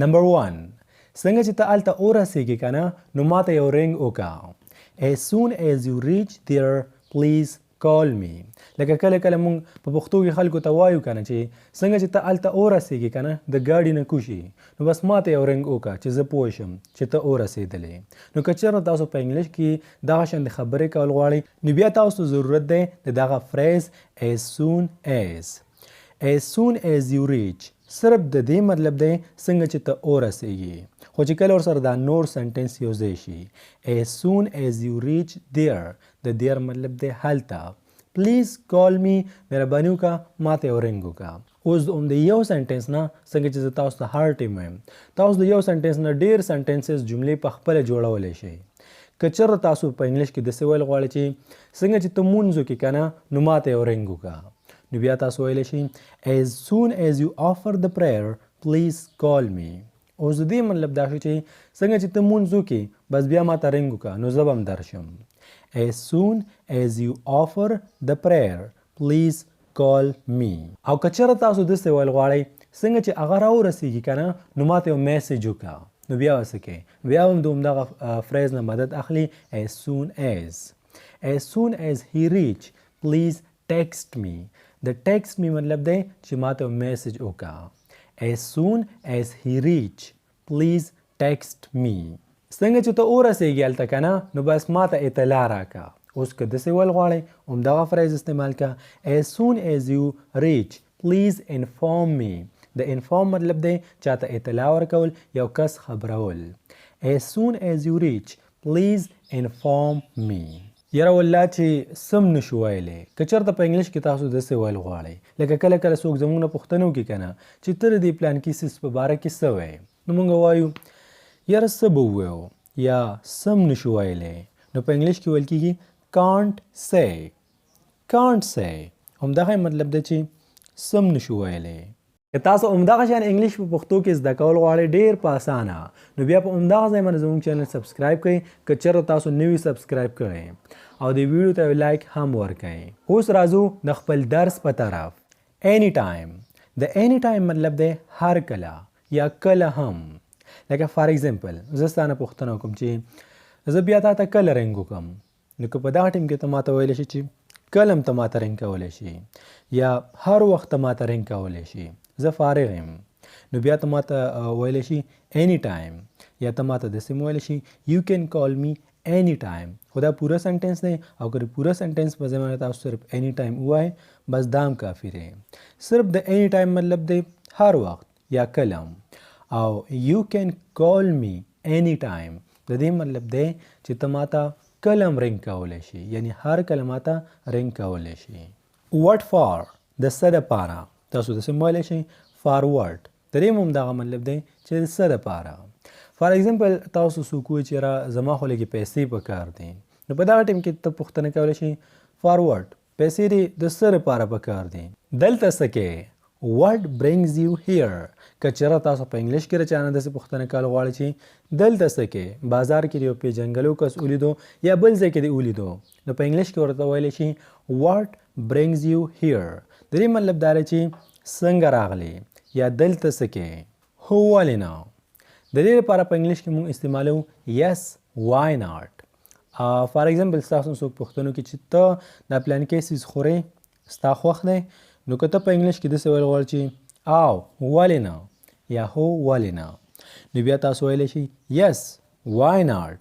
نمبر 1 څنګه چې ته هلته ورسېږې که نه نو ماته یو رنګ وکړه. As soon as you reach there please call me. لکه کله کله مونږ په پښتو کې خلکو ته وایو که نه چې څنګه چې ته هلته ورسېږې که نه د ګاډي نه کوشي نو بس ماته یو رنګ وکړه چې زه پوه شم چې ته ورسېدلې. نو که چېرته تاسو په انګلش کې دغه شانې خبرې کول غواړئ نو بیا تاسو ضرورت دی د دغه فریز as soon as. As soon as you reach صرف د دې مطلب دی څنګه چې ته ورسېږي خو چې کله ورسره دا نور سنټنس یو ځای شي as soon as you reach there د there مطلب دی هلته پلیز کال می مهرباني وکړه ماته یو رنګ وکړه. اوس د یو سنټنس نه څنګه چې زه تاسو ته هر ټایم وایم تاسو د یو سنټنس نه ډېر سنټنسز جملې په خپله جوړولی شئ. که چېرته تاسو په انګلش کې داسې ویل غواړئ چې څنګه چې ته مونځ وکړې که نه نو ماته یو رنګ وکړه نو بیا تاسو ویلی شئ as soon as you offer the prayer please call me. اوس د دې مطلب دا شو چې څنګه چې ته مونځ وکړې بس بیا ماته رنګ وکړه نو زه به هم درشم. as soon as you offer the prayer please call me. او که چېرته تاسو داسې ویل غواړئ څنګه چې هغه راورسېږي که نه نو ماته یو میسیج وکړه نو بیا به څه کوئ بیا هم د همدغه فریز نه مدد اخلي as soon as. as soon as he reach please text me. د ټیکسټ می مطلب دی چې ماته یو میسیج وکړه. as soon as he reach please text me. څنګه چې ته ورسېږې هلته که نه نو بس ماته اطلاع راکړه. اوس که داسې ویل غواړئ همدغه فریز استعمال کړه as soon as you reach please inform me. د انفارم مطلب دی چاته اطلاع ورکول یو کس خبرول. as soon as you reach please inform me. یاره والله چې سم نشو ویلی که چېرته په انګلش کې تاسو داسې ویل غواړئ لکه کله کله څوک زموږ نه پوښتنه وکړي که نه چې ته د دې پلانکي څیز په باره کې څه وایې نو موږ وایو یاره څه به ووایو یا سم نشو ویلی نو په انګلش کې ویل کېږي can't say. همدغه مطلب دی چې سم نشو ویلی. که تاسو همدغه شان انګلیش په پښتو کې زده کول غواړئ ډېر په اسانه نو بیا په همدغه ځای باندې زموږ چینل سبسکرایب کړئ که چېرته تاسو نوي سبسکرایب کړئ او د ویډیو ته لایک هم ورکړئ. اوس راځو د خپل درس په طرف. any time. د any time مطلب دی هر کله یا کله هم. لکه فار ایگزامپل زه ستا نه پوښتنه وکړم چې زه بیا تا ته کله رنګ وکړم نو که په دغه ټیم کې ته ماته ویلی شي چې کله هم ته ماته رنګ کولی شي یا هر وخت ته ماته رنګ کولی شي زه فارغ یم نو بیا ته ماته ویلی شي any time یا ته ماته داسې هم ویلی شي you can call me any time. خو دا پوره سنټنس دی او که د پوره سنټنس په ځای باندې تاسو صرف any time ووایئ بس دا هم کافي دی. صرف د any time مطلب دی هر وخت یا کله هم او you can call me any time د دې مطلب دی چې ته ماته کله هم رنګ کولی شي یعنی هر کله ماته رنګ کولی شي. what for د څه دپاره تاسو داسې هم ویلی شئ فارورډ د دې هم همدغه مطلب دی چې د څه دپاره. فار ایگزامپل تاسو څوک وایي چې یاره زما خو لږې پیسې پکار دي نو په دغه ټایم کې ته پوښتنه کولی شئ فارورډ پیسې دې د څه دپاره پکار دي. دلته څه کې what brings you here. که چېرته تاسو په انګلیش کې د چا نه داسې پوښتنه کول غواړئ چې دلته څه کې بازار کې د یو پیژنګلو کس ولیدو یا بل ځای کې دې ولیدو نو په انګلیش کې ورته ویلی شي what brings you here. د دې مطلب دا دی چې څنګه راغلی یا دلته څه کې هو ولې نه. د دې لپاره په انګلیش کې موږ استعمالو yes why not. فار ایگزامپل ستاسو څوک پوښتنه وکړي چې ته دا پلانکی څیز خورې ستا خوښ دی نو که ته په انګلیش کې داسې ویل غواړې چې او ولې نه یا هو ولې نه نو بیا تاسو ویلی شئ yes why not.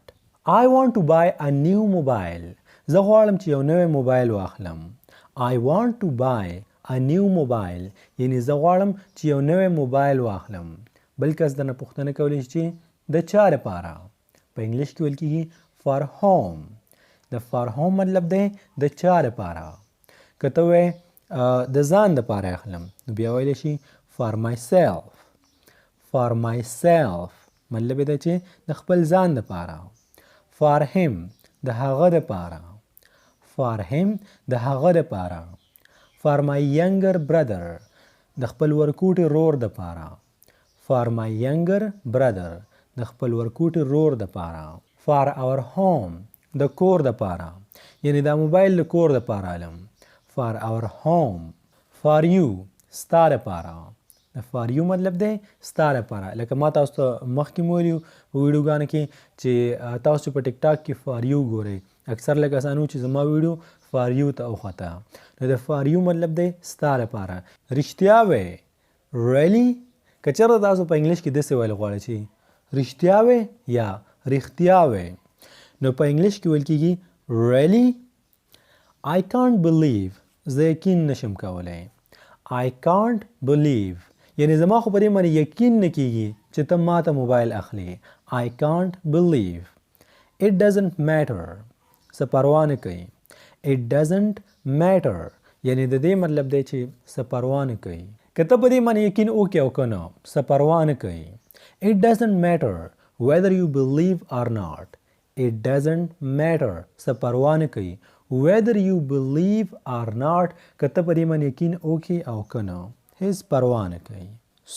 I want to buy a new mobile. زه غواړم چې یو نوی موبایل واخلم. I want to buy a new mobile یعنی زه غواړم چې یو نوی موبایل واخلم. بل کس درنه پوښتنه کولی شي چې د چا لپاره په انګلیش کې ویل کېږي for home. د for home مطلب دی د چا لپاره. که ته وایې د ځان دپاره اخلم نو بیا ویلی شي for myself. for myself مطلب دی چې د خپل ځان دپاره. for him د هغه دپاره. for him د هغه دپاره. for my younger brother د خپل ورکوټي رور دپاره. for my younger brother د خپل ورکوټي رور دپاره. for our home د کور دپاره یعنی دا موبایل د کور دپاره علم. for our home. for you ستا دپاره فار یو مطلب دی ستا لپاره. لکه ما تاسو ته مخکې ویلي په ویډیوګانو کې چې تاسو په ټیک ټاک کې فار یو ګورئ، اکثر لږ کسانو چې زما ویډیو فار یو ته وخته، نو د فار یو مطلب دی ستا لپاره. رښتیا وی ریلی، که چېرته تاسو په انګلش کې داسې ویل غواړئ چې رښتیا وی یا رښتیا وی، نو په انګلش کې ویل کېږي ریلی. I can't believe، زه یقین نشم کولی. I can't believe یعنی زما خو په دې باندې یقین نه کېږي چې ته ما ته موبایل اخلي. I can't believe. It doesn't matter، څه پروا نه کوي. It doesn't matter یعنی د دې مطلب دی چې څه پروا نه کوي. که ته په دې باندې یقین وکړې او که نه، څه پروا نه کوي. It doesn't matter whether you believe or not. It doesn't matter څه پروا نه کوي. whether you believe or not، که ته په دې باندې یقین وکړې او که نه، هیڅ پروا نه کوي.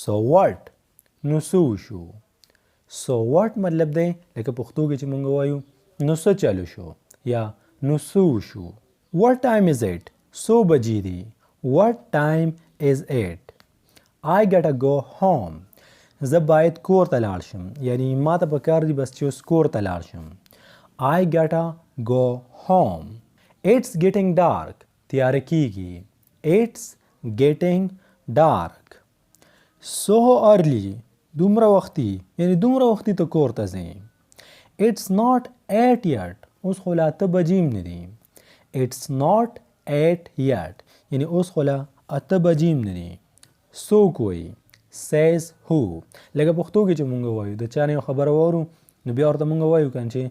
So what، نو څه وشو. So what مطلب دی لکه پښتو کې چې مونږ وایو نو څه چلو شو یا نو څه وشو. What time is it، څو بجې دي. What time is it. I gotta go home، زه باید کور ته لاړ شم، یعنی ما ته پکار دي بس چې اوس کور ته لاړ شم. I gotta go home. It's getting dark، تیاره کیږي. It's getting dark. So early، دومره وختي، یعنی دومره وختي ته کور ته ځې. It's not 8 yet، اوس خو لا 8 بجې نه دي. It's not 8 yet یعنی اوس خو لا 8 بجې نه دي. څوک وایي says who، لکه پښتو کې چې مونږ وایو د چا نه یو خبره واورو نو بیا ورته مونږ وایو کنه چې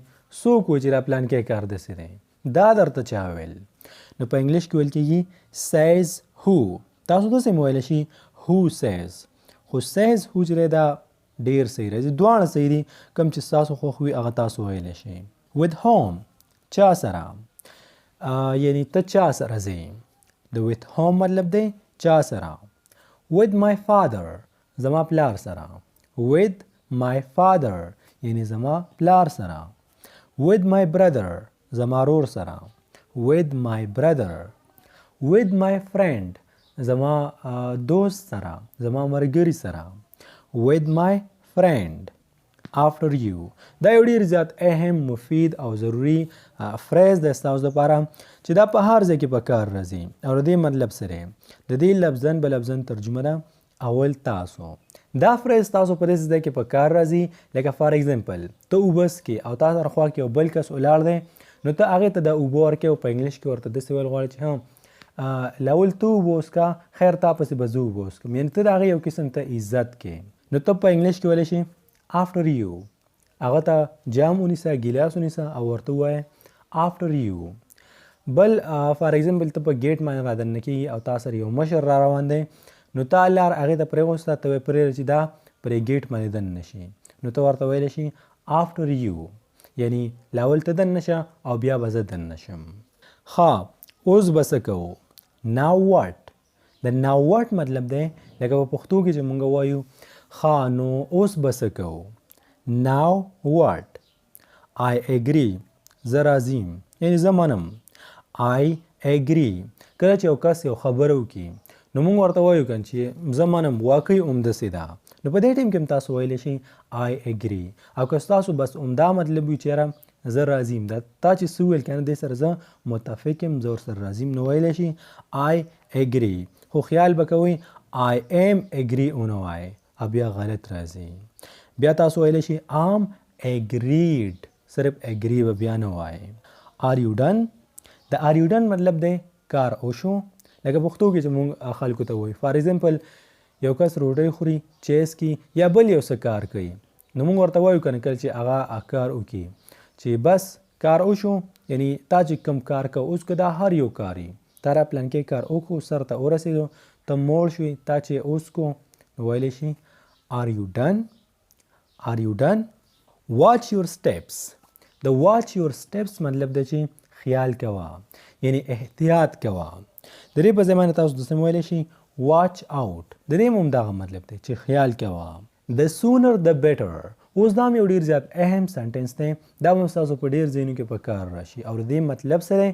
څوک وایي چې دا پلان کې کار داسې دی، دا درته چا ویل. نو په انګلیش کې ویل کېږي says who. تاسو داسې هم ویلی شي who says، خو says who چې دی دا ډېر صحیح راځي. دواړه صحیح دي، کوم چې ستاسو خوښ وي هغه تاسو ویلی شئ. with whom چا سره، یعنی ته چا سره ځې. د with whom مطلب دی چا سره. with my father زما پلار سره. with my father یعنی زما پلار سره. with my brother زما رور سره. with my brother. with my friend زما دوست سره، زما ملګري سره. with my friend. after you دا یو ډېر زیات اهم، مفید او ضروري فریز دی ستاسو لپاره چې دا په هر ځای کې په کار راځي او د دې مطلب سره د دې لفظن به لفظن ترجمه ده اول تاسو. دا فریز تاسو په داسې ځای کې په کار راځي لکه فار ایگزامپل ته اوبه څښې او تا سره خوا کې یو بل کس ولاړ دی، نو ته هغې ته د اوبه ورکې او په انګلیش کې ورته داسې ویل غواړې چې لاول ته اوبه وڅښه، خیر تا پسې به زه اوبه وڅښم، یعنې ته د هغې یو قسم ته عزت کې. نو ته په انګلیش کې ویلی شي after you، هغه ته جام ونیسه، ګیلاس ونیسه او ورته ووایه after you. بل فار ایگزامپل ته په ګیټ باندې را دننه کېږي او تا سره یو مشر را روان دی، نو تا لار هغې ته پرېغوسته، ته به پرېږده چې دا پرې ګیټ باندې دننه شي، نو ته ورته ویلی شي after you، یعنی لاول ته دننه شه او بیا به زه دننه شم. ښه اوس به څه کوو. now what. د now what مطلب دی لکه په پښتو کې چې مونږ وایو ښه نو اوس به څه کوو. now what. I agree زه راضي یم، یعنی زه منم. I agree کله چې یو کس یو خبره وکړي نو مونږ ورته وایو کنه چې زه منم، واقعي همداسې ده، نو په دې ټیم کې هم تاسو ویلی شئ I agree. او که ستاسو بس همدا مطلب وي چېرې زه راضي یم، دا تا چې څه وویل که نه دې سره زه متفق یم، زه ورسره راضي یم، نو ویلی شي I agree. خو خیال به کوئ I am agree ونه وایئ او بیا غلط راځي. بیا تاسو ویلی شي am agreed، صرف agree به بیا نه وایئ. are you done. د are you done مطلب دی کار وشو، لکه پښتو کې چې مونږ خلکو ته وایو فار ایگزامپل یو کس روټۍ خوري، چیس کی یا بل یو څه کار کوي، نو مونږ ورته وایو که نه کله چې هغه کار وکړي چې بس کار وشو، یعنی تا چې کوم کار کوه اوس که دا هر یو کار وي، تا را پلانکې کار وکړو سر ته ورسېدو، ته موړ شوې، تا چې اوس کو نو ویلی شي are you done. are you done. watch your steps. د watch your steps مطلب دی چې خیال کوه، یعنی احتیاط کوه. د دې په ځای باندې تاسو داسې ویلی شي watch out. د دې هم دغه مطلب دی چې خیال کوه. the sooner the better. اوس دا هم یو ډېر زیات اهم سنټنس دی، دا به ستاسو په ډېر ځایونو کې په کار راشي او د دې مطلب سره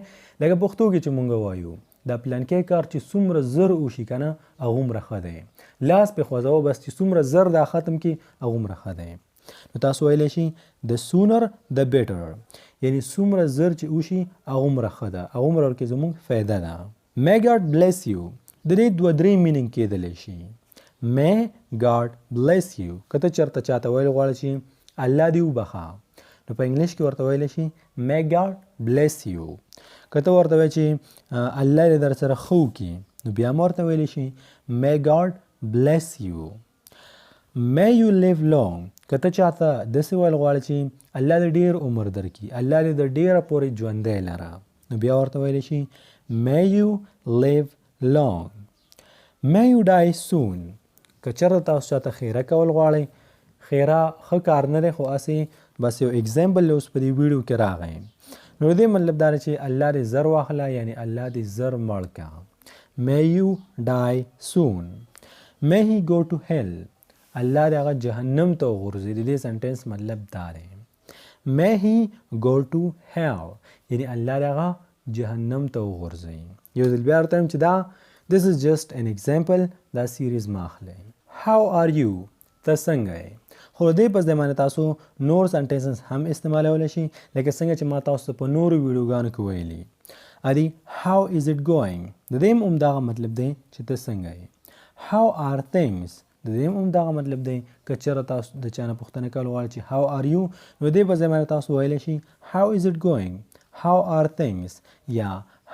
لکه پښتو کې چې مونږ وایو دا پلانکی کار چې څومره زر وشي که نه هغومره ښه دی. لاس پې خوځوه بس چې څومره زر دا ختم کړي هغومره ښه دی. نو تاسو ویلی شي د سونر د بیټر، یعنی څومره زر چې وشي هغومره ښه ده، هغومره ورکې زموږ فایده ده. May God bless you د دې دوه درې میننګ کېدلی شي. May God bless you که ته چېرته چاته ویل غواړې چې الله دې وبخه، نو په انګلیش کې ورته ویلی شي May God bless you. که ته ورته وایې چې الله دې در سره ښه وکړي، نو بیا هم ورته ویلی شي May God bless you. May you live long که ته چاته داسې ویل غواړې چې الله دې ډېر عمر درکړي، الله دې د ډېره پورې ژوندی لره، نو بیا ورته ویلی شي May you live long. May you die soon که چېرته تاسو چاته خیره کول غواړئ، خیره ښه کار نه دی خو هسې بس یو اګزامپل اوس په دې ویډیو کې راغی. نو د دې مطلب دا دی چې الله دې زر واخله، یعنی الله دې زر مړ کړه. May you die soon. May he go to hell. الله دې هغه جهنم ته وغورځي. د دې سنټینس مطلب دا دی. May he go to hell. یعنی الله دې هغه جهنم ته وغورځي. یو ځل بیا ورته وایم چې دا this is just an example. دا سیریز ما اخلئ. How are you؟ ته څنګه یې؟ خو دې پس د باندې تاسو نور سنټینسز هم استعمالولی شي، لکه څنګه چې ما تاسو ته په نورو ویډیوګانو کې ویلي. ادي how is it going د دې هم همدغه مطلب دی چې ته څنګه یې. how are things د دې هم همدغه مطلب دی که چېرته تاسو د چا نه پوښتنه کول غواړئ چې how are you، نو دې په ځای باندې تاسو ویلی شي how is it going، how are things یا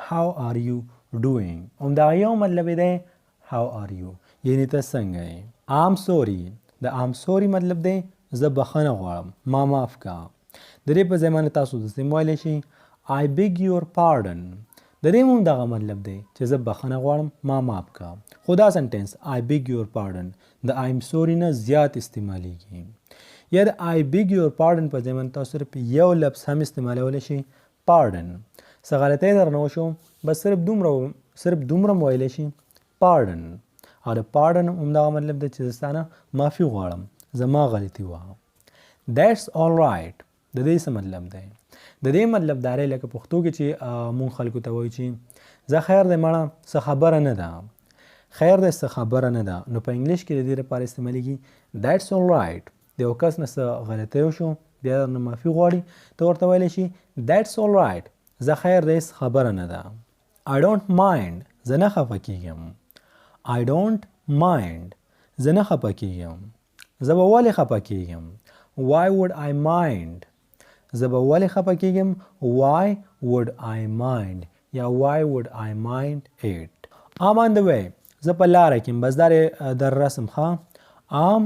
how are you doing. همدغه یو مطلب دی how are you، یعنی ته څنګه یې. I'm sorry د I'm sorry مطلب دی زه بخښنه غواړم، ما معاف کړه. د دې په ځای باندې تاسو داسې ویلی شي I beg your pardon. د دې هم دغه مطلب دی چې زه بخښنه غواړم، ما معاف کړه. خو دا سنټینس I beg your pardon د I'm sorry نه زیات استعمالیږي. یا د I beg your pardon په ځای باندې تاسو صرف یو لفظ هم استعمالولی شي pardon. څه غلطی درنه وشو بس صرف دومره ویلی شي pardon. او د pardon همدغه مطلب دی چې زه ستا نه معافي غواړم، زما غلطي وه. That's all right د دې څه مطلب دی؟ د دې مطلب دا دی لکه پښتو کې چې مونږ خلکو ته وایو چې زه خیر دی مړه څه خبره نه ده، خیر دی څه خبره نه ده. نو په انګلیش کې د دې لپاره استعمالیږي That's all right. د یو کس نه څه غلطی وشو بیا درنه معافي غواړي، ته ورته ویلی شي That's all right زه خیر دی څه خبره نه ده. I don't mind زه نه خفه کېږم. I don't mind زه نه خفه کېږم. زه به ولې خفه کېږم. Why would I mind زه به ولې خفه کېږم. Why would I mind یا Why would I mind it. I'm on the way زه په لاره کې یم، بس دا در رسم ښه. I'm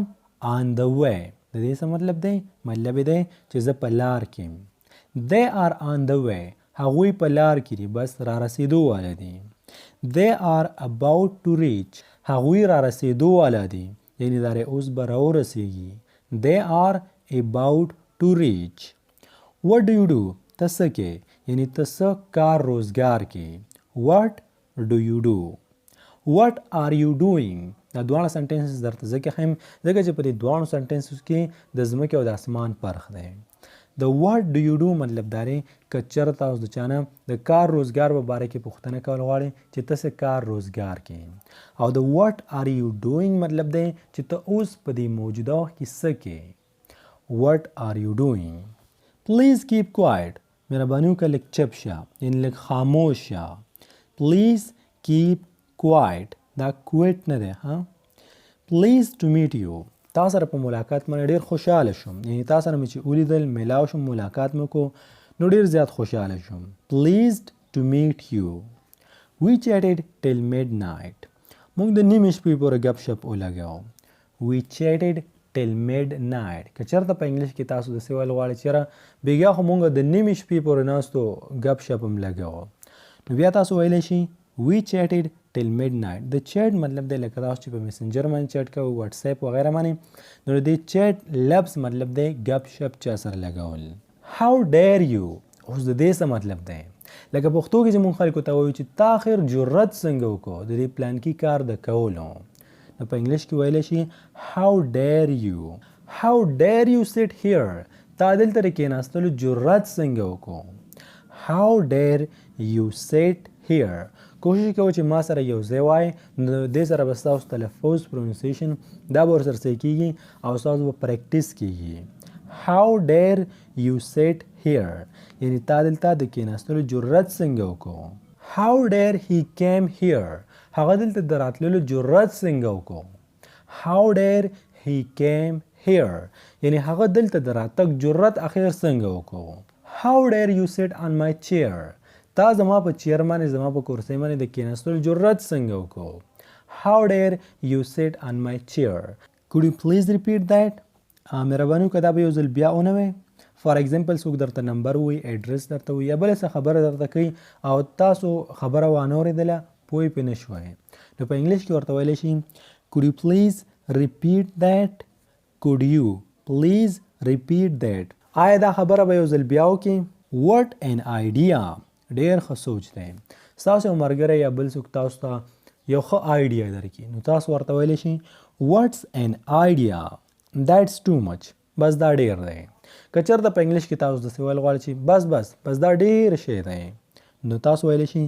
on the way د دې څه مطلب دی؟ مطلب دی چې زه په لار کې یم. They are on the way هغوی په لار کې دي، بس را رسېدو والا دي. They are about to reach هغوی را رسېدو والا دي، یعنی دا اوس به راورسېږي. They are about to reach. What do you do ته څه کې، یعنی ته څه کار روزګار کې. What do you do. What are you doing دا دواړه سنټینسز درته ځکه ښیم ځکه چې په دې دواړو سنټینسز کې د ځمکې او د اسمان فرق دی. د what do you do مطلب دا دی که چېرته تاسو د چا نه د کار روزګار په باره کې پوښتنه کول غواړئ چې ته څه کار روزګار کې، او د what are you doing مطلب دی چې ته اوس په دې موجوده وخت کې څه کې. what are you doing. Please keep quiet مهرباني وکړه لږ چپ شه، یعنی لږ خاموش شه. Please keep quiet دا کویټ نه دی ها. Pleased to meet you تا سره په ملاقات باندې ډېر خوشحاله شوم، یعنی تا سره مې چې ولیدل میلاو شوم ملاقات مې وکړو نو ډېر زیات خوشحاله شوم. Pleased to meet you. We chatted till midnight موږ د نیمې شپې پورې ګپ شپ ولګاو. We chatted till midnight که چېرته په انګلیش کې تاسو داسې ویل غواړئ چېرې بېګا خو موږ د نیمې شپې پورې ناستو ګپ شپ هم لګاو، نو بیا تاسو ویلی شي We chatted till midnight. د چیټ مطلب دی لکه تاسو چې په میسنجر باندې چیټ کوئ، واتساپ وغیره باندې، نو د دې چیټ لفظ مطلب دی ګپ شپ چا سره لګول. How dare you اوس د دې څه مطلب دی؟ لکه پښتو کې چې مونږ خلکو ته وایو چې تا آخر جرأت څنګه وکړو د دې پلانکي کار د کولو، نو په انګلیش کې ویلی شي How dare you. How dare you sit here تا دلته د کېناستلو جرأت څنګه وکړو. How dare you sit here کوشش کوئ چې ما سره یو ځای وایئ نو دې سره به ستاسو تلفظ پرونسیشن دا به ورسره صحیح کېږي او ستاسو به پریکټس کېږي. How dare you sit here یعنې تا دلته د کېناستلو جرأت څنګه وکړو. How dare he came here هغه دلته د راتللو جرأت څنګه وکړو. How dare he came here یعنې هغه دلته د راتګ جرأت اخر څنګه وکړو. How dare you sit on my chair تا زما په چیر باندې زما په کرسۍ باندې د کېناستلو جرأت څنګه وکړو. How dare you sit on my chair. Could you please repeat that. مهرباني وکړه دا به یو ځل بیا ونوئ. فار ایگزامپل څوک درته نمبر ووایي ایډرس درته ووایي یا بله څه خبره درته کوي او تاسو خبره وانه اورېدله پوه پرې نه شوئ نو په انګلیش کې ورته ویلی شي could you please repeat that. could you please repeat that. آیا دا خبره به یو ځل بیا وکړي. what an idea ډېر ښه سوچ دی. ستاسو یو ملګری یا بل څوک تاسو ته یو ښه آیډیا درکړي نو تاسو ورته ویلی شي what's an idea that's too much بس دا ډېر دی. که چېرته په انګلیش کې تاسو داسې ویل غواړئ چې بس دا ډېر شی دی نو تاسو ویلی شي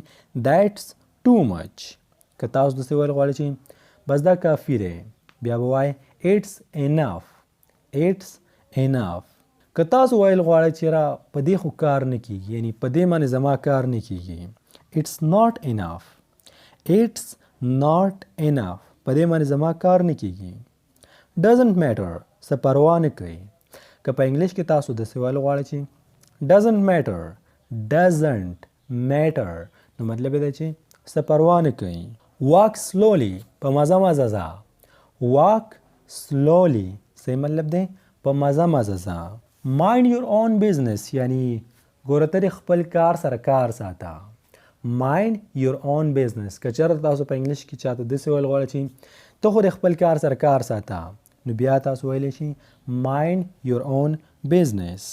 that's too much. که تاسو داسې ویل غواړئ چې بس دا کافي دی بیا به وایئ it's enough. که تاسو ویل غواړئ چې را په دې خو کار نه کېږي یعنی په دې باندې زما کار نه کېږي it's not enough. په دې باندې زما کار نه کېږي. doesn't matter څه پروا نه کوي. که په انګلیش کې تاسو داسې ویل غواړئ چې doesn't matter نو مطلب یې دی چې څه پروا نه کوي. walk slowly په مزه ځه. walk slowly صحیح مطلب دی په مزه ځه. mind your own business یعنی ګوره ته خپل کار سره کار ساته. mind your own business که چېرته تاسو په انګلیش کې چاته داسې ویل غواړئ چې ته خو د خپل کار سره کار ساته نو بیا تاسو ویلی شي mind your own business.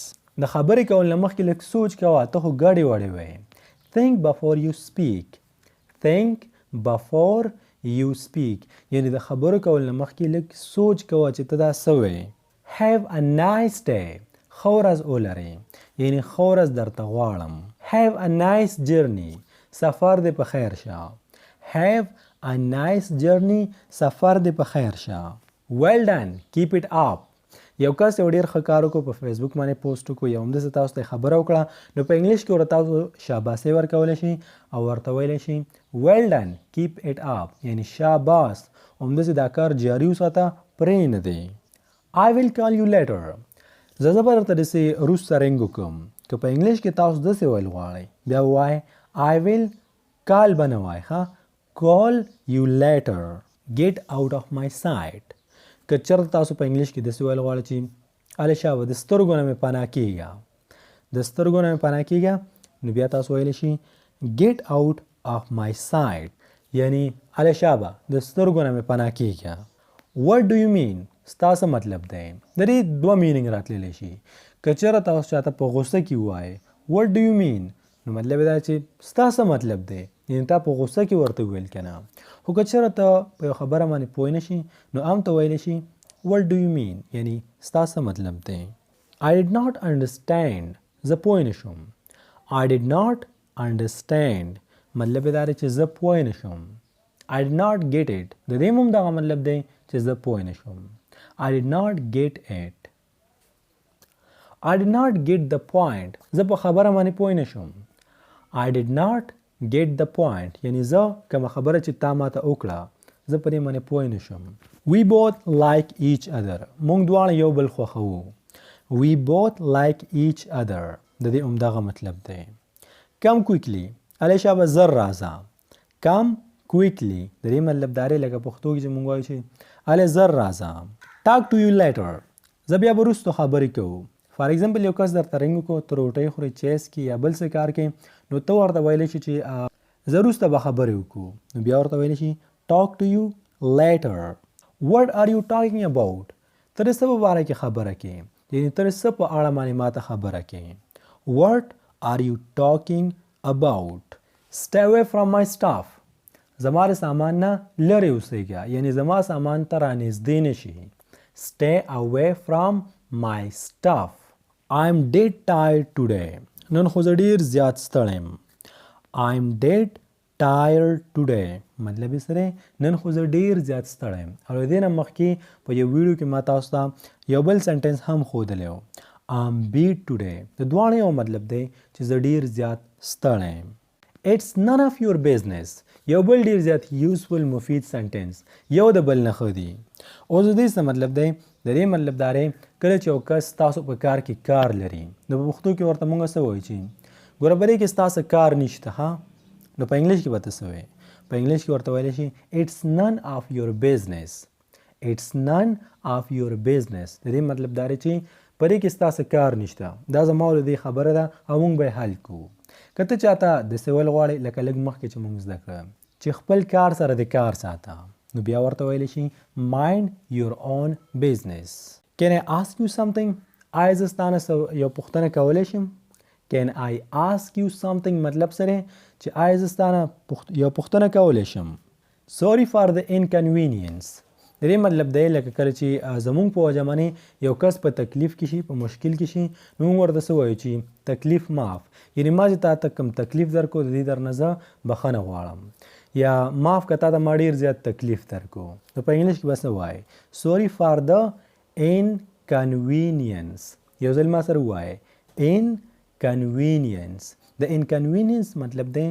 د خبرې کول نه مخکې لږ سوچ کوه ته خو ګډې وړې وی. think before you speak یعنی د خبرو کول نه مخکې لږ سوچ کوه چې ته دا څه وی. have a nice day ښه ورځ ولرئ یعنی ښه ورځ درته غواړم. have a nice journey سفر دې په خیر شه. have a nice journey سفر دې په خیر شه. well done keep it up یو کس یو ډېر ښه کار وکړو په فیسبوک باندې پوسټ وکړو یا همداسې تاسو ته خبره وکړه نو په انګلیش کې ورته تاسو شاباسي ورکولی شي او ورته ویلی شي well done keep it up یعنی شاباس همداسې دا کار جاري وساته پرېنږدئ. I will call you later زه به درته داسې وروسته رنګ وکړم. که په انګلیش کې تاسو داسې ویل غواړئ بیا ووایئ I will call به نه وایئ call you later get out of my sight. که چېرته تاسو په انګلیش کې داسې ویل غواړئ چې هلې شابه د سترګو نه مې پناه کېږه نو بیا تاسو ویلی شي get out of my sight یعنی هلې شابه د سترګو نه مې پناه کېږه. what do you mean ستا څه مطلب دی. د دې دوه مینینګ راتللی شي. که چېرته تاسو چاته په غوسه کې ووایئ what do you mean نو مطلب یې دا چې ستا څه مطلب دی یعنې تا په غوسه کې ورته وویل که نه. خو که چېرته ته په یو خبره باندې پوه نه شي نو هم ته ویلی شي what do you mean یعنی ستا څه مطلب دی. I did not understand زه پوه نه شوم. I did not understand مطلب یې دا دی چې زه پوه نه شوم. I did not get it د دې هم دغه مطلب دی چې زه پوه نه شوم. I did not get it. I did not get the point زه په خبره باندې پوه نه شوم. I did not get the point یعنی زه کومه خبره چې تا ماته وکړه زه په دې باندې پوه نه شوم. We both like each other موږ دواړه یو بل خوښوو. We both like each other د دې همدغه مطلب دی. Come quickly هلې شابه زر راځه. Come quickly د دې مطلب دا دی لکه پښتو کې چې موږ وایو چې هلې زر راځه. Talk to you later زه بیا به وروستو خبرې کوو. فار ایگزامپل یو کس درته رنګ وکړو ته روټۍ خورې چیس کې یا بل څه کار کې نو ته ورته ویلی شي چې زه وروسته به خبرې وکړو نو بیا ورته ویلی شي talk to you later. what are you talking about ته د څه په باره کې خبره کې یعنې ته د څه په اړه باندې ماته خبره کې. what are you talking about stay away from my stuff زما د سامان نه لرې اوسېږه یعنې زما سامان ته رانږدې نه شي. stay away from my stuff. I'm dead tired today نن خو زه ډېر زیات ستړی یم. I'm dead tired today مطلب یې سره نن خو زه ډیر زیات ستړی یم. او د دې نه مخکې په یو ویډیو کې ما تاسو ته یو بل سنټنس هم ښودلی و I'm beat today. د دواړو یو مطلب دی چې زه ډیر زیات ستړی یم. It's none of your business. یو بل ډیر زیات یوزفل مفید سنټنس یو د بل نه ښه دي. اوس د دې څه مطلب دی؟ د دې مطلب دا دی کله چې یو کس تاسو په کار کې کار لري نو په پښتو کې ورته موږ څه وایو چې ګوره په دې کې ستاسو کار نشته ها نو په انګلیش کې به ته څه وایې؟ په انګلیش کې ورته ویلی شي It's none of your business. It's none of your business. د دې مطلب دا دی چې په دې کې ستاسو کار نشته. دا زما د دې خبره ده او موږ به یې حل کوو. که ته چاته داسې ویل غواړې لکه لږ مخکې چې موږ زده کړه چې خپل کار سره د کار ساته نو بیا ورته ویلی شي mind your own business. Can I ask you something? آیا زه ستانه یو پوښتنه کولی شم؟ Can I ask you something مطلب سره چې آیا زه ستانه یو پوښتنه کولی شم. Sorry for the inconvenience. د دې مطلب دی لکه کله چې زمونږ په وجه باندې یو کس په تکلیف کې شي په مشکل کې شي نو موږ ورته څه وایو چې تکلیف معاف یعنی ما چې تا ته کوم تکلیف درکو د دې درنه زه بخښنه غواړم یا معاف که تا ته ما ډېر زیات تکلیف درکو نو په انګلیش کې به څه وایي Sorry for the inconvenience. یو ځل ما سره ووایه inconvenience. د inconvenience مطلب دی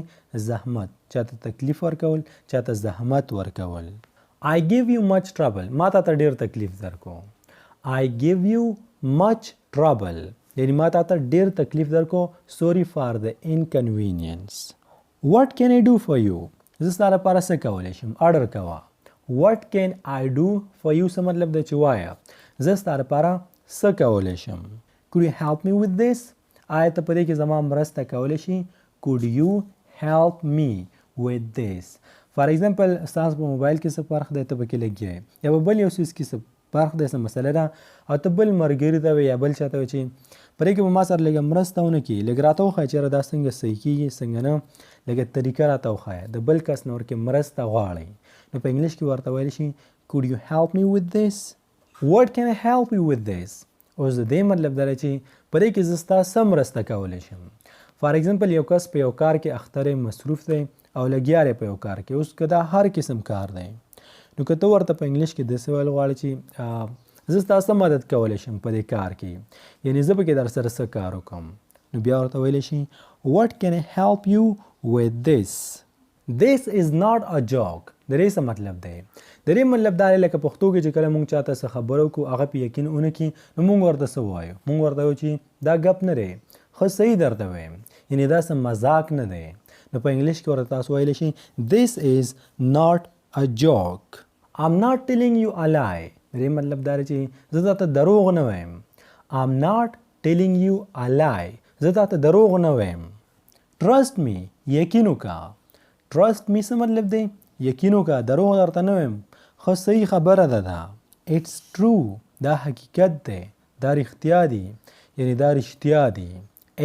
زحمت چاته تکلیف ورکول چاته زحمت ورکول. I give you much trouble. ما تا ته ډیر تکلیف درکو. I give you much trouble. یعنی ما تا ته ډیر تکلیف درکو. Sorry for the inconvenience. What can I do for you? زه ستا لپاره څه کولی شم؟ اډر کوه. What can I do for you څه مطلب دی چې وایه زه ستا لپاره څه کولی شم؟ Could you help me with this? آیا ته په دې کې زما مرسته کولی شي؟ Could you help me with this? فار ایگزامپل ستاسو په موبایل کې څه فرق دی ته پکې لګیا یې یا په بل یو څیز کې څه فرق دی څه مسله ده او ته بل ملګري ته وایې یا بل چا ته وایې چې په دې کې به ما سره لږه مرسته ونه کړي لږ راته وښایه چې یاره دا څنګه صحیح کېږي څنګه نه لږه طریقه راته وښایه د بل کس نه ورکې مرسته غواړئ نو په انګلیش کې ورته ویلی شي Could you help me with this? What can I help you with this? اوس د دې مطلب دا دی چې په دې کې زه ستا څه مرسته کولی شم فار ایگزامپل یو کس په یو کار کې اختر مصروف دی او لګیا دی په یو کار کې اوس که دا هر قسم کار دی نو که ته ورته په انګلیش کې داسې ویل غواړې چې زه ستا څه مدد کولی شم په دې کار کې یعنې زه پکې در سره څه کار وکړم نو بیا ورته ویلی شي What can I help you with this? This is not a joke. د دې څه مطلب دی د دې مطلب دا دی لکه پښتو کې چې کله موږ چاته څه خبره وکړو هغه پې یقین ونه کړي نو موږ ورته څه وایو موږ ورته وایو چې دا ګپ نه دی ښه صحیح درته وایم یعنې دا څه مذاق نه دی نو په انګلیش کې ورته تاسو ویلی شي This is not a joke. I'm not telling you a lie. د دې مطلب دا دی چې زه تاته دروغ نه وایم I'm not telling you a lie. زه تاته دروغ نه وایم Trust me. یقین وکړه Trust me څه مطلب دی یقین وکړه دروغ درته نه وایم ښه صحیح خبره ده دا It's true. دا حقیقت دی دا رښتیا دي یعنې دا رښتیا دي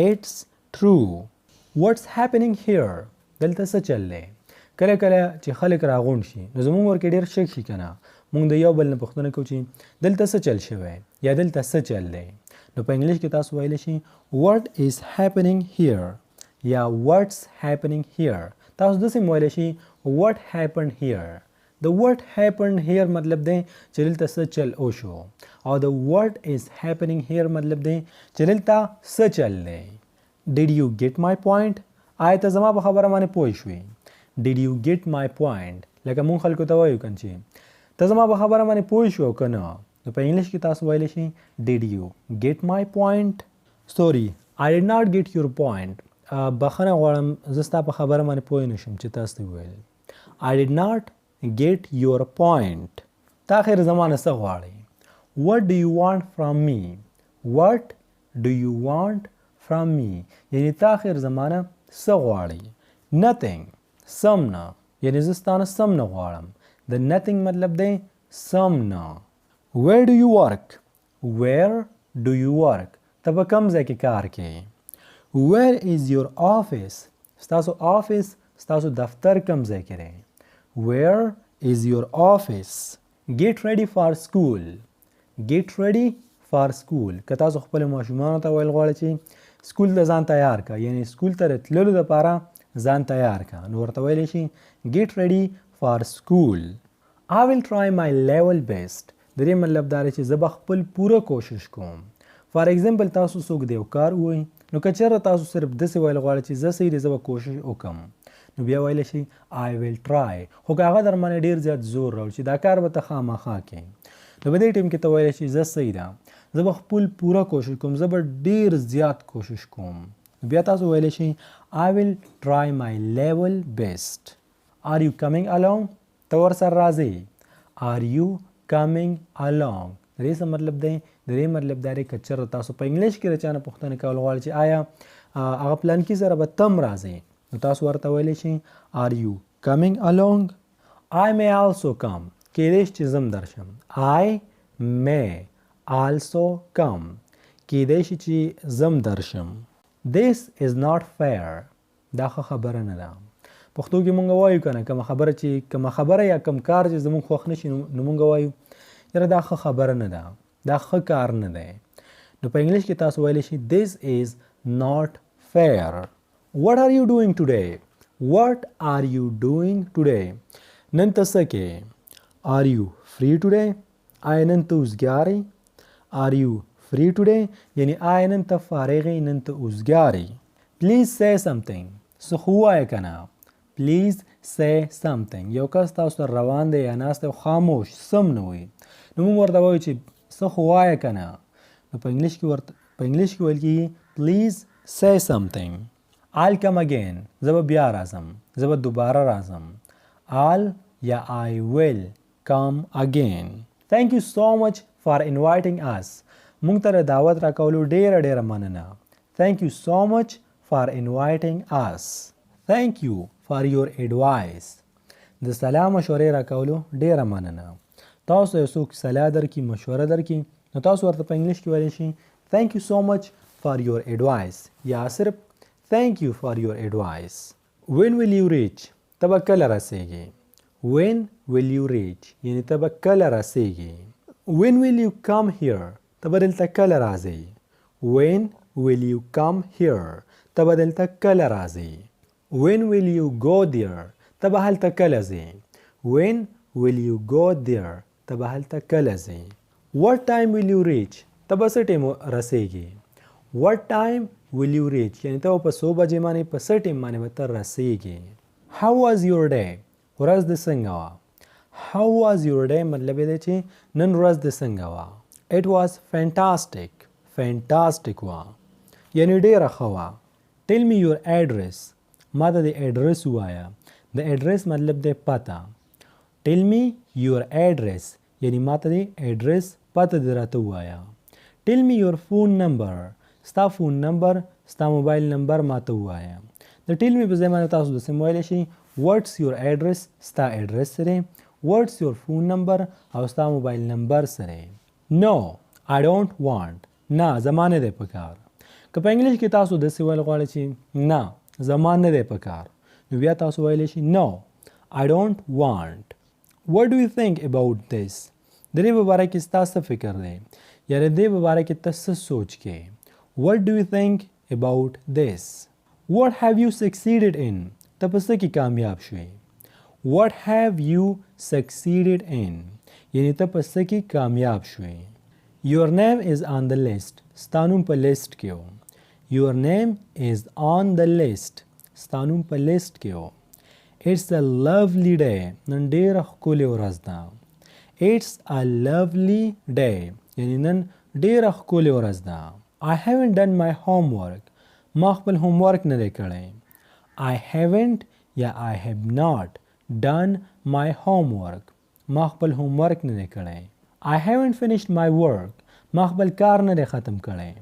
It's true. What's happening here? دلته څه چل دی کله کله چې خلک راغونډ شي نو زموږ ورکې ډېر شک شي که نه موږ د یو بل نه پوښتنه کوو چې دلته څه چل شوی یا دلته څه چل دی نو په انګلیش کې تاسو ویلی شي What is happening here? یا What's happening here? تاسو داسې ویلی شي What happened here? د What happened here مطلب دی چې دلته څه چل وشو او د What is happening here مطلب دی چې دلته څه چل دی Did you get my point? آیا ته زما په خبره باندې پوه شوې Did you get my point? لکه مونږ خلکو ته وایو که چې ته زما په خبره باندې پوه شو که نه نو په انګلیش کې تاسو ویلی شي Did you get my point? Sorry, I did not get your point. بخښنه غواړم زه ستا په خبره باندې پوه نه شم چې تاسو ته وویل I did not get your point. تا خیر زما نه څه غواړئ What do you want from me? What do you want from me? یعنې تا خیر زما نه څه غواړئ Nothing. سم نه یعنې زه ستا نه سم نه غواړم د nothing مطلب دی سم نه Where do you work? Where do you work? ته په کوم ځای کې کار کوې Where is your office? ستاسو آفیس ستاسو دفتر کوم ځای کې دی Where is your office? Get ready for school. Get ready for school. که تاسو خپل ماشومانو ته ویل غواړئ چې سکول ته ځان تیار کړه یعنې سکول ته د تللو دپاره ځان تیار کا. نو ورته ویلی شي get ready for school. I will try my level best. د دې مطلب دا دی چې زه به خپل پوره کوشش کوم. فار ایگزامپل تاسو څوک د یو کار ووایئ نو که چېرته تاسو صرف داسې ویل غواړئ چې زه صحیح دی زه به کوشش وکړم نو بیا ویلی شي I will try. خو که هغه در باندې ډېر زیات زور راوړي چې دا کار به ته خامخا کوې نو په دې ټیم کې ته ویلی شي زه صحیح ده زه به خپل پوره کوشش کوم زه به ډېر زیات کوشش کوم. بیا تاسو ویلی شي I will try my level best. Are you coming along? ته ورسره راځئ. Are you coming along? د دې څه مطلب دی؟ د دې مطلب دا دی که چېرته تاسو په انګلیش کې د چا نه پوښتنه کول غواړئ چې آیا هغه پلانکي سره به تم راځئ نو تاسو ورته ویلی شئ Are you coming along? I may also come. کیدای شي چې زم درشم. I may also come. کیدای شي چې زم درشم. This is not fair. دا ښه خبره نه ده. پښتو کې مونږ وایو که نه کومه خبره یا کوم کار چې زموږ خوښ نه شي نو مونږ وایو یاره دا ښه خبره نه ده دا ښه کار نه دی. نو په انګلیش کې تاسو ویلی شي This is not fair. What are you doing today? What are you doing today? نن ته څه کوې؟ Are you free today? آیا نن ته اوزګار یې؟ Are you free today? یعنی آیا نن ته فارغ یې نن ته اوزګار یې؟ Please say something. څه خو ووایه که نه. Please say something. یو کس تاسو سره روان دی یا ناست دی خاموش سم نه وایي نو موږ ورته وایو چې څه خو وایه که نه نو په انګلیش کې ویل کېږي Please say something. I'll come again. زه به بیا راځم زه به دوباره راځم. I'll یا I will come again. Thank you so much for inviting us. موږ ته دعوت راکولو ډیره ډیره مننه. Thank you so much for inviting us. Thank you for your advice. د سلام مشورې راکولو ډیره مننه. تاسو یو څوک صلاح درکړي مشوره درکړي نو تاسو ورته په انګلیش کې ویلی شي Thank you so much for your advice یا صرف Thank you for your advice. When will you reach? ته به کله رسیږي. When will you reach یعنی ته به کله رسیږي. When will you come here? ته به دلته کله راځئ. When will you come here? ته به دلته کله راځئ. When will you go there? ته به هلته کله ځئ. When will you go there? ته به هلته کله ځئ. What time will you reach? ته به څه ټیم رسیږي. What time will you reach یعنی ته په څو بجې باندې په څه ټیم باندې به ته رسیږي. How was your day? ورځ دې څنګه وه. How was your day مطلب دی چې نن ورځ دې څنګه وه. It was fantastic. Fantastic وه یعنی ډیره ښه وه. Tell me your address. ما ته د ایډرس ووایه. د ایډرس مطلب دی پته. Tell me your address یعنی ما ته د ایډرس پته دې راته ووایه. Tell me your phone number. ستا فون نمبر ستا موبایل نمبر ما ته ووایه. د ټیل می په ځای باندې تاسو داسې ویلی شئ What's your address ستا ایډرس څه دی. What's your phone number او ستا موبایل نمبر څه دی. No, I don't want. نه زما نه دی پکار. که په انګلیش کې تاسو داسې ویل غواړئ چې نه زما نه دی پکار نو بیا تاسو ویلی شئ No, I don't want. What do you think about this? د دې په باره کې ستا څه فکر دی یا د دې په باره کې ته څه سوچ کې. What do you think about this? What have you succeeded in? ته په څه کې کامیاب شوې. What have you succeeded in? یعنی ته په څه کې کامیاب شوې. Your name is on the list. ستا نوم په لیست کې و. Your name is on the list. ستا نوم په لیست کې و. It's a lovely day. نن ډېره ښکلې ورځ ده. It's a lovely day. یعنی نن ډېره ښکلې ورځ ده. I haven't done my homework. ما خپل homework نه دی کړی. I haven't یا I have not done my homework. ما خپل homework نه دی کړی. I haven't finished my work. ما خپل کار نه دی ختم کړی.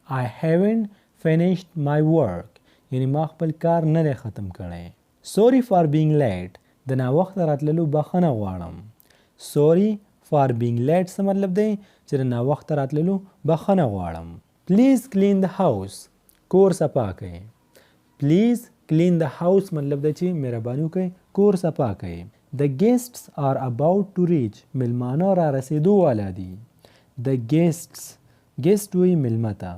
I haven't finished my work. یعنی ما خپل کار نه دی ختم کړی. Sorry for being late. د ناوخته راتللو بخښنه غواړم. Sorry for being late څه مطلب دی چې د ناوخته راتللو بخښنه غواړم. Please clean the house. کور صفا کړئ. Please clean the house مطلب دی چې مهرباني وکړئ کور صفا کړئ. The guests are about to reach. ملمانه را رسیدو والا دي. The guests. guest وی ملمه ته.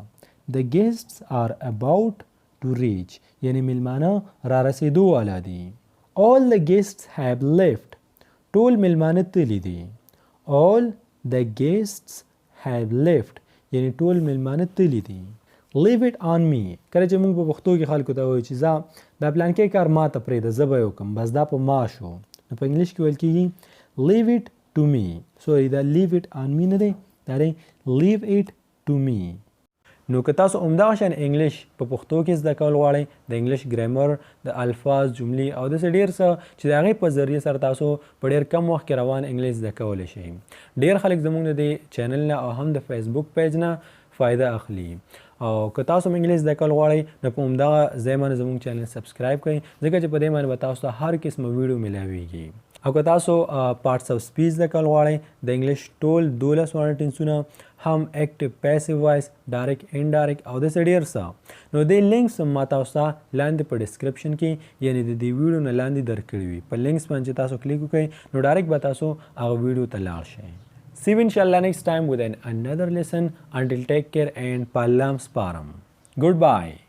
The guests are about to reach یعنی میلمانه را رسیدو والا دي. all the guests have left ټول میلمانه تللی دي. all the guests have left یعنی ټول میلمانه تللی دي. leave it on me کله چې موږ په پښتو کې خلکو ته وایو چې دا پلان کې کار ما ته پرېږده زه به یې وکړم بس دا په ما شو نو په انګلیش کې ویل کېږي leave it to me سوري دا leave it on me نه دی دا دی leave it to me. نو که تاسو همدغه شان انګلیش په پښتو کې زده کول غواړئ د انګلیش ګرایمر د الفاظ جملې او داسې ډېر څه چې د هغې په ذریعه سره تاسو په ډېر کم وخت کې روان انګلیش زده کولی شئ. ډېر خلک زموږ د دې چینل نه او هم د فیسبوک پیج نه فایده اخلي او که تاسو هم انګلیش زده کول غواړئ نو په همدغه ځای باندې زموږ چینل سبسکرایب کړئ ځکه چې په دې باندې به تاسو ته هر قسمه ویډیو میلاویږي. او که تاسو پارټس اف سپیچ زده کول غواړئ د انګلیش ټول 12 واړه ټینسونه هم اکټیو پیسیو وایس ډایرکټ انډایرکټ او داسې ډېر څه نو د لینکس ما تاسو ته لاندې په ډسکرپشن کې یعنی د دې ویډیو نه لاندې درکړي وي په لینکس باندې چې تاسو کلیک وکړئ نو ډایرکټ به تاسو هغه ویډیو ته لاړ شئ. See you inshallah next time with another lesson. Until take care and palam sparam. Goodbye.